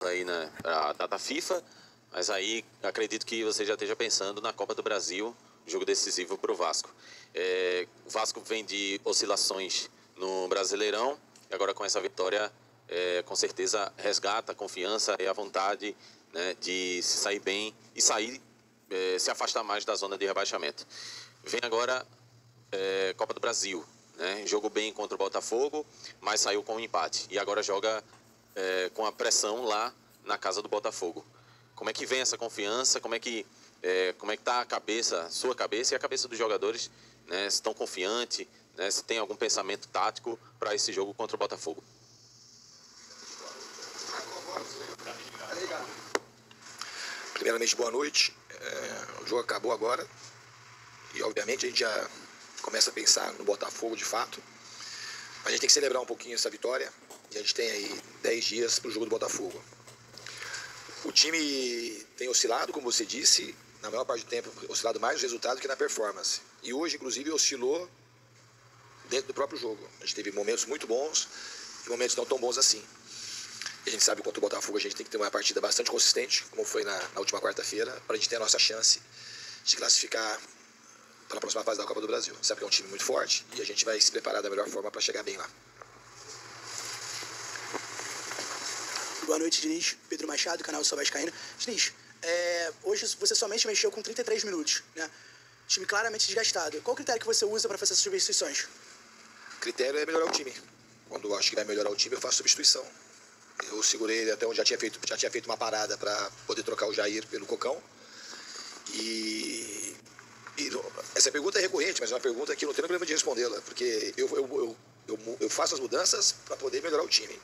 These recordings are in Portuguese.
Aí, né, a data FIFA, mas aí acredito que você já esteja pensando na Copa do Brasil, jogo decisivo para o Vasco. O Vasco vem de oscilações no Brasileirão e agora com essa vitória, com certeza resgata a confiança e a vontade, né, de se sair bem e sair, se afastar mais da zona de rebaixamento. Vem agora Copa do Brasil, né? Jogou bem contra o Botafogo, mas saiu com um empate e agora joga com a pressão lá na casa do Botafogo. Como é que vem essa confiança? Como é que está a cabeça, sua cabeça e a cabeça dos jogadores, né? Se estão confiantes, né? Se tem algum pensamento tático para esse jogo contra o Botafogo? Primeiramente, boa noite. O jogo acabou agora e, obviamente, a gente já começa a pensar no Botafogo de fato. Mas a gente tem que celebrar um pouquinho essa vitória. E a gente tem aí 10 dias para o jogo do Botafogo. O time tem oscilado, como você disse, na maior parte do tempo, oscilado mais no resultado que na performance. E hoje, inclusive, oscilou dentro do próprio jogo. A gente teve momentos muito bons e momentos não tão bons assim. E a gente sabe que contra o Botafogo a gente tem que ter uma partida bastante consistente, como foi na última quarta-feira, para a gente ter a nossa chance de classificar para a próxima fase da Copa do Brasil. Sabe que é um time muito forte e a gente vai se preparar da melhor forma para chegar bem lá. Boa noite, Diniz. Pedro Machado, canal Sou Vascaíno. Diniz, hoje você somente mexeu com 33 minutos, né? Time claramente desgastado. Qual o critério que você usa para fazer essas substituições? O critério é melhorar o time. Quando eu acho que vai melhorar o time, eu faço substituição. Eu segurei ele até onde já tinha feito uma parada para poder trocar o Jair pelo Cocão. E essa pergunta é recorrente, mas é uma pergunta que eu não tenho problema de respondê-la, porque eu faço as mudanças para poder melhorar o time.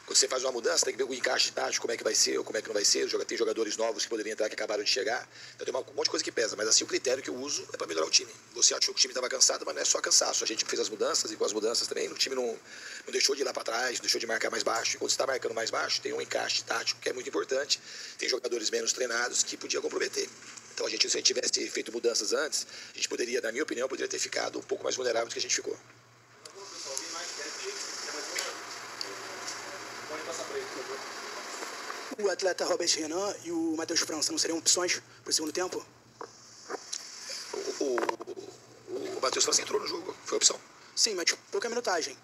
Quando você faz uma mudança, tem que ver o encaixe tático, como é que vai ser ou como é que não vai ser. Tem jogadores novos que poderiam entrar, que acabaram de chegar. Então tem um monte de coisa que pesa. Mas assim, o critério que eu uso é para melhorar o time. Você achou que o time estava cansado, mas não é só cansaço. A gente fez as mudanças e com as mudanças também o time não deixou de ir lá para trás, não deixou de marcar mais baixo. E quando você está marcando mais baixo, tem um encaixe tático que é muito importante. Tem jogadores menos treinados que podia comprometer. Então se a gente tivesse feito mudanças antes, a gente poderia, na minha opinião, poderia ter ficado um pouco mais vulnerável do que a gente ficou. O atleta Robert Renan e o Matheus França não seriam opções para o segundo tempo? O Matheus França entrou no jogo, foi opção. Sim, mas pouca minutagem.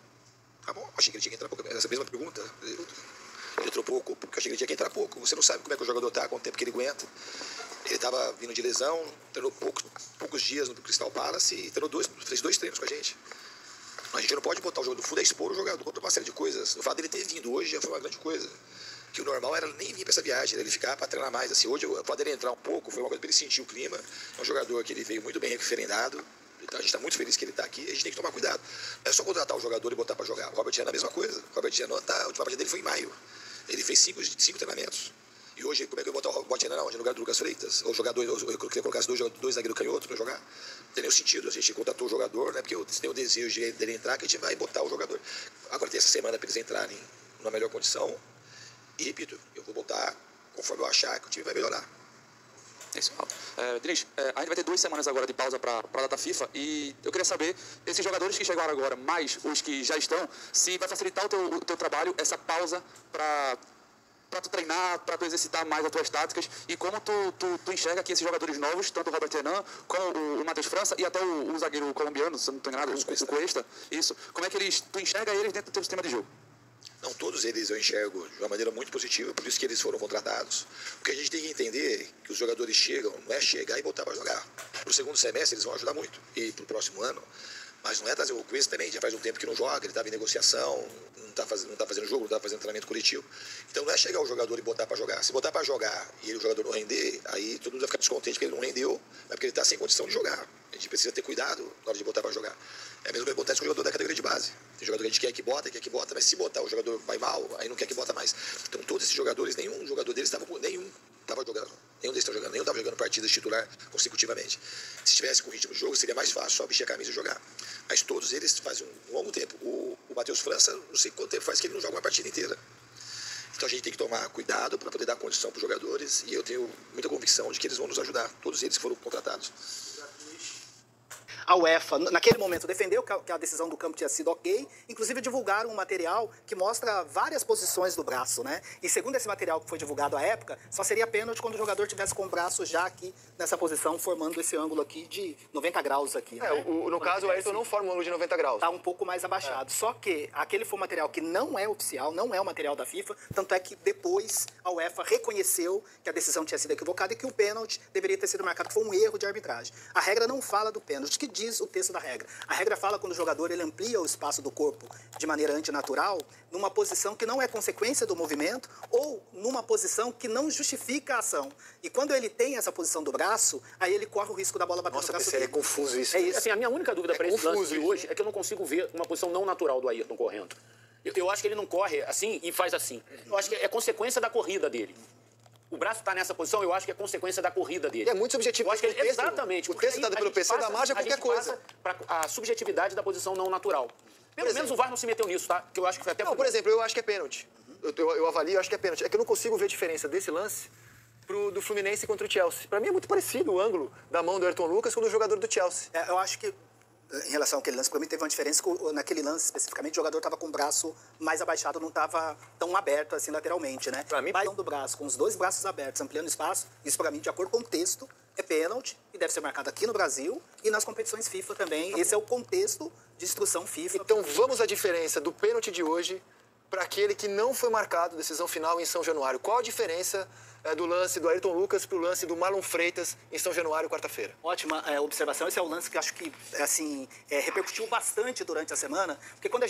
Tá bom, achei que ele tinha que entrar pouco. Essa mesma pergunta. Ele entrou pouco, porque achei que ele tinha que entrar pouco. Você não sabe como é que o jogador tá, quanto tempo que ele aguenta. Ele estava vindo de lesão, treinou poucos dias no Crystal Palace e fez 2 treinos com a gente. A gente não pode botar o jogador do fundo, expor o jogador contra uma série de coisas. O fato dele ter vindo hoje já foi uma grande coisa. Que o normal era nem vir para essa viagem, ele ficar para treinar mais. Assim, hoje o fato dele entrar um pouco foi uma coisa para ele sentir o clima. É um jogador que ele veio muito bem referendado. Então a gente está muito feliz que ele está aqui. A gente tem que tomar cuidado. Não é só contratar o jogador e botar para jogar. O Robert Renan é a mesma coisa. O Robert Renan, a última partida dele foi em maio. Ele fez 5 treinamentos. E hoje, como é que eu vou botar o Robert Renan no lugar do Lucas Freitas? Ou jogar eu queria colocar dois zagueiros canhotos para jogar? Não tem nenhum sentido. A gente contratou o jogador, né? Porque eu tenho o desejo dele entrar, que a gente vai botar o jogador. Agora tem essa semana para eles entrarem numa melhor condição. E repito, eu vou botar conforme eu achar que o time vai melhorar. É isso, Paulo. Diniz, a gente vai ter 2 semanas agora de pausa para a data FIFA e eu queria saber, esses jogadores que chegaram agora, mais os que já estão, se vai facilitar o teu trabalho, essa pausa para tu treinar, para tu exercitar mais as tuas táticas e como tu enxerga aqui esses jogadores novos, tanto o Robert Renan, como o Matheus França e até o zagueiro colombiano, se eu não estou enganado, o Cuesta. Isso. Como é que tu enxerga eles dentro do teu sistema de jogo? Não, todos eles eu enxergo de uma maneira muito positiva, por isso que eles foram contratados. O que a gente tem que entender é que os jogadores chegam, não é chegar e botar para jogar. Para o segundo semestre eles vão ajudar muito, e para o próximo ano. Mas não é trazer o Cuesta também, já faz um tempo que não joga, ele estava em negociação, não está fazendo jogo, não está fazendo treinamento coletivo. Então não é chegar o jogador e botar para jogar. Se botar para jogar e o jogador não render, aí todo mundo vai ficar descontente porque ele não rendeu, mas porque ele está sem condição de jogar. A gente precisa ter cuidado na hora de botar para jogar. É a mesma coisa que acontece com o jogador da categoria de base. Tem jogador que a gente quer que bota, mas se botar o jogador vai mal, aí não quer que bota mais. Então todos esses jogadores, nenhum jogador deles estava jogando. Nenhum deles estava jogando, nenhum estava jogando partidas titular consecutivamente. Se estivesse com ritmo de jogo, seria mais fácil só vestir a camisa e jogar. Mas todos eles fazem um longo tempo. O Matheus França, não sei quanto tempo faz que ele não joga uma partida inteira. Então a gente tem que tomar cuidado para poder dar condição para os jogadores e eu tenho muita convicção de que eles vão nos ajudar, todos eles que foram contratados. A UEFA, naquele momento, defendeu que a decisão do campo tinha sido ok, inclusive divulgaram um material que mostra várias posições do braço, né? E segundo esse material que foi divulgado à época, só seria pênalti quando o jogador tivesse com o braço já aqui nessa posição, formando esse ângulo aqui de 90 graus aqui, né? No caso, o Ayrton não forma um ângulo de 90 graus. Está um pouco mais abaixado. Só que aquele foi um material que não é oficial, não é o material da FIFA, tanto é que depois a UEFA reconheceu que a decisão tinha sido equivocada e que o pênalti deveria ter sido marcado, que foi um erro de arbitragem. A regra não fala do pênalti. O que diz o texto da regra? A regra fala quando o jogador ele amplia o espaço do corpo de maneira antinatural, numa posição que não é consequência do movimento ou numa posição que não justifica a ação. E quando ele tem essa posição do braço, aí ele corre o risco da bola bater no braço dele. É confuso isso. É isso. Assim, a minha única dúvida para esse lance de hoje é que eu não consigo ver uma posição não natural do Ayrton correndo. Eu acho que ele não corre assim e faz assim. Eu acho que é consequência da corrida dele. O braço está nessa posição, eu acho que é consequência da corrida dele. E é muito subjetivo. Eu acho que ele, exatamente. O texto dado pelo PC da margem é qualquer coisa. Para a subjetividade da posição não natural. Pelo menos o VAR não se meteu nisso, tá? Que eu acho que foi até... Não, por exemplo, eu acho que é pênalti. Eu avalio, eu acho que é pênalti. É que eu não consigo ver a diferença desse lance do Fluminense contra o Chelsea. Para mim é muito parecido o ângulo da mão do Ayrton Lucas com o do jogador do Chelsea. Eu acho que, em relação àquele lance, para mim teve uma diferença que naquele lance, especificamente, o jogador estava com o braço mais abaixado, não estava tão aberto assim lateralmente, né? Para mim, do braço, com os dois braços abertos, ampliando espaço, isso para mim, de acordo com o texto, é pênalti e deve ser marcado aqui no Brasil e nas competições FIFA também. Esse é o contexto de instrução FIFA. Então vamos à diferença do pênalti de hoje para aquele que não foi marcado, decisão final em São Januário. Qual a diferença do lance do Ayrton Lucas para o lance do Marlon Freitas em São Januário, quarta-feira? Ótima observação. Esse é o lance que acho que assim, repercutiu bastante durante a semana, porque quando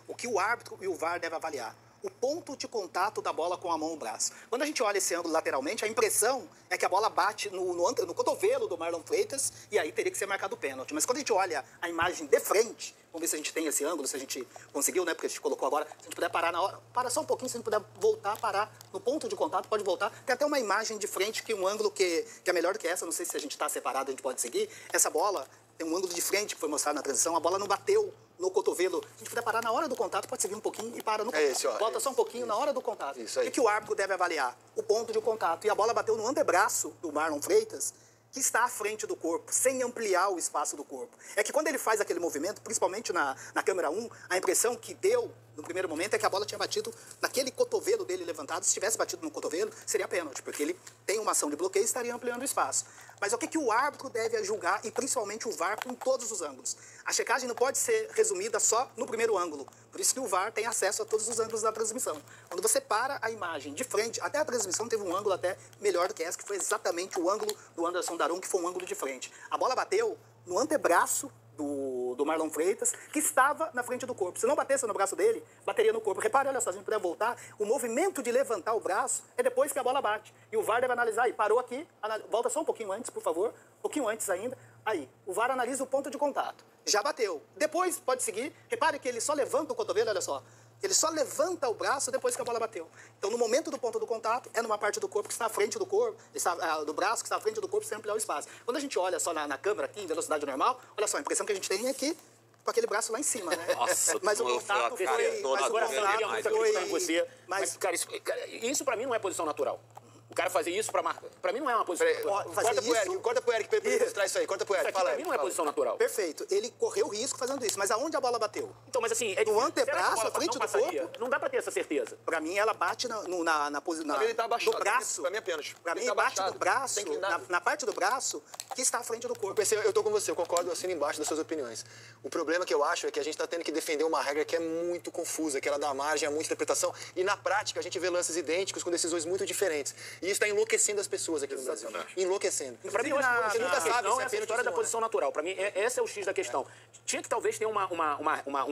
o que o árbitro e o VAR devem avaliar? O ponto de contato da bola com a mão ou o braço. Quando a gente olha esse ângulo lateralmente, a impressão é que a bola bate no cotovelo do Marlon Freitas e aí teria que ser marcado o pênalti. Mas quando a gente olha a imagem de frente, vamos ver se a gente tem esse ângulo, se a gente conseguiu, né? Porque a gente colocou agora. Se a gente puder parar na hora, para só um pouquinho, se a gente puder voltar, parar no ponto de contato, pode voltar. Tem até uma imagem de frente que um ângulo que é melhor que essa, não sei se a gente está separado, a gente pode seguir. Essa bola tem um ângulo de frente que foi mostrado na transição, a bola não bateu no cotovelo. Se a gente puder parar na hora do contato, pode seguir um pouquinho e para no contato. Esse, ó, volta só um pouquinho na hora do contato. Isso aí. O que o árbitro deve avaliar? O ponto de contato. E a bola bateu no antebraço do Marlon Freitas, que está à frente do corpo, sem ampliar o espaço do corpo. É que quando ele faz aquele movimento, principalmente na câmera 1, a impressão que deu no primeiro momento é que a bola tinha batido naquele cotovelo dele levantado. Se tivesse batido no cotovelo, seria pênalti, porque ele tem uma ação de bloqueio e estaria ampliando o espaço. Mas o que o árbitro deve julgar, e principalmente o VAR, com todos os ângulos? A checagem não pode ser resumida só no primeiro ângulo. Por isso que o VAR tem acesso a todos os ângulos da transmissão. Quando você para a imagem de frente, até a transmissão teve um ângulo até melhor do que essa, que foi exatamente o ângulo do Anderson Daron, que foi um ângulo de frente. A bola bateu no antebraço do Marlon Freitas, que estava na frente do corpo. Se não batesse no braço dele, bateria no corpo. Repare, olha só, se a gente puder voltar, o movimento de levantar o braço é depois que a bola bate. E o VAR deve analisar aí. Parou aqui, volta só um pouquinho antes, por favor. Um pouquinho antes ainda. Aí, o VAR analisa o ponto de contato. Já bateu. Depois, pode seguir. Repare que ele só levanta o cotovelo, olha só. Ele só levanta o braço depois que a bola bateu. Então, no momento do ponto do contato, é numa parte do corpo que está à frente do corpo, do braço que está à frente do corpo, sem ampliar o espaço. Quando a gente olha só na câmera aqui, em velocidade normal, olha só, a impressão que a gente tem aqui, com aquele braço lá em cima, né? Nossa, mas o contato foi... Mas, cara, isso pra mim não é posição natural. O cara fazer isso pra marcar. Pra mim não é uma posição natural. Corta pro Eric pra ele ilustrar isso aí. Corta pro Eric. Isso aqui pra mim não é posição natural. Perfeito. Ele correu risco fazendo isso. Mas aonde a bola bateu? Então, mas assim... No antebraço, à frente do corpo? Não dá pra ter essa certeza. Pra mim, ela bate na posição... Ele tá abaixado. No braço. Pra mim é pênalti. Pra mim, bate no braço, na parte do braço, que está à frente do corpo. Eu tô com você, eu concordo, eu assino embaixo das suas opiniões. O problema que eu acho é que a gente tá tendo que defender uma regra que é muito confusa, que ela dá margem a muita interpretação. E na prática, a gente vê lances idênticos com decisões muito diferentes. E isso tá enlouquecendo as pessoas aqui no Brasil. Enlouquecendo. Pra mim, eu acho que você nunca sabe se é essa história da posição natural. Pra mim, esse é o X da questão. Tinha que talvez ter um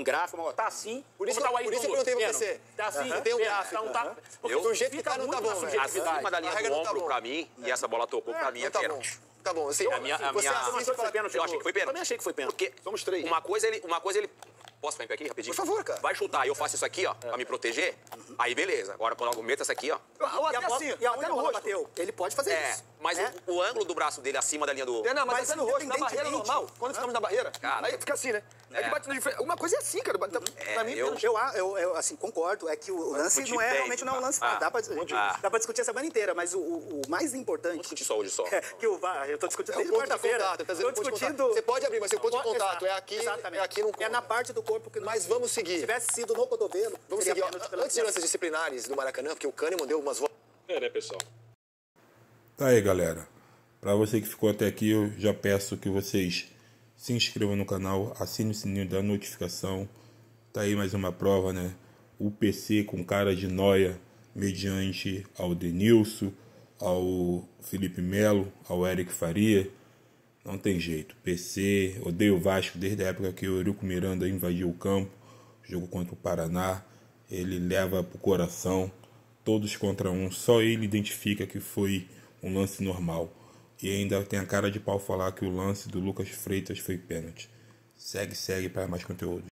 gráfico, tá assim, por isso eu perguntei pra você. Tá assim, tem um gráfico. Do jeito que tá, não tá bom, velho. Acima da linha do ombro, pra mim, e essa bola tocou, pra mim é pênalti. Tá bom, assim, eu achei que foi pênalti. Eu também achei que foi pênalti. Porque somos três. Uma coisa ele Posso ficar em pé aqui rapidinho? Por favor, cara. Vai chutar e eu faço isso aqui, ó, pra me proteger. Aí beleza. Agora quando eu meto essa aqui, ó. Ou até assim, e até no rosto. bateu. Ele pode fazer isso. Mas né? o ângulo do braço dele acima da linha do... Não, mas até no rosto, na independentemente, barreira normal. Quando ficamos na barreira, Cara, aí fica assim, né? É que bate na diferença. Alguma coisa é assim, cara. Pra mim, Eu assim, concordo, é que o lance não é realmente não é um lance. Dá pra discutir a semana inteira, mas o mais importante. Vamos discutir só hoje só. É que eu tô discutindo desde ponto de quarta-feira. contato, tá dizendo Tô ponto de discutindo. contato. Você pode abrir, mas o ponto de contato é aqui, Exatamente. é aqui no corpo. É na parte do corpo que Mas vamos seguir. Se tivesse sido no cotovelo, Vamos seria seguir. pênalti pela Antes de lances disciplinares do Maracanã, porque o Kahneman deu umas voltas. Né, pessoal? Tá aí, galera. Pra você que ficou até aqui, eu já peço que vocês se inscrevam no canal, assinem o sininho da notificação. Tá aí mais uma prova, né? O PC com cara de nóia, mediante ao Denilson, ao Felipe Melo, ao Eric Faria. Não tem jeito. PC, odeio o Vasco desde a época que o Eurico Miranda invadiu o campo. Jogo contra o Paraná. Ele leva pro coração. Todos contra um. Só ele identifica que foi um lance normal. E ainda tem a cara de pau falar que o lance do Lucas Freitas foi pênalti. Segue para mais conteúdo.